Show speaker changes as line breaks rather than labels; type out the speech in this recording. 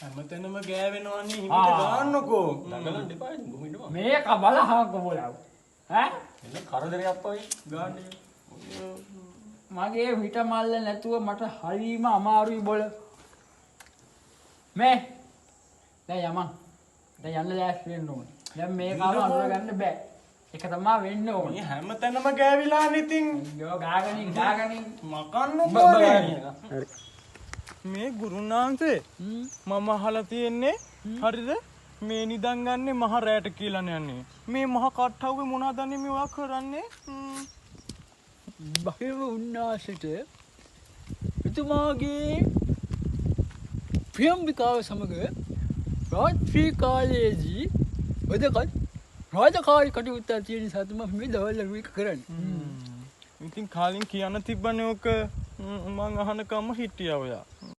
හැමතැනම ගෑවෙනවන්නේ හිමිට ගන්නකෝ.
දඟලන්න එපා ඉතින් කොහොම ඉන්නවා.
මේක බලහංකෝ බලව. ඈ
එන්න කරදරයක් අප්පයි ගාන්නේ.
මගේ හිට මල්ල නැතුව මට හරීම අමාරුයි බොල. මේ දැන් යමන්. දැන් යන්න ලෑස්ති වෙන්න ඕනේ. දැන් මේ කාම අඳුර ගන්න බෑ. ඒක තමයි වෙන්න ඕනේ.
මේ හැමතැනම ගෑවිලානේ ඉතින්.
යෝ ගාගනින්
මකන්නකෝ නේ. මේ ගුරුනාන්සේ මම අහලා තියෙන්නේ හරිද මේ නිදන් ගන්නේ මහ රැට කියලා යන්නේ මේ මහ කට්ටව්වේ මොනවද අනේ මේවා කරන්නේ
බහිව උන්නාසට එතුමාගේ ප්‍රියම්බිකාව සමග රාත්‍රී කාලයේදී වැදගත් රාජකාරී කටයුත්තක් තියෙන නිසා තමයි මේ දවල් මේක කරන්නේ.
ඉතින් කාලින් කියන්න තිබ්බනේ ඔක මං අහනකම හිටියා ඔයා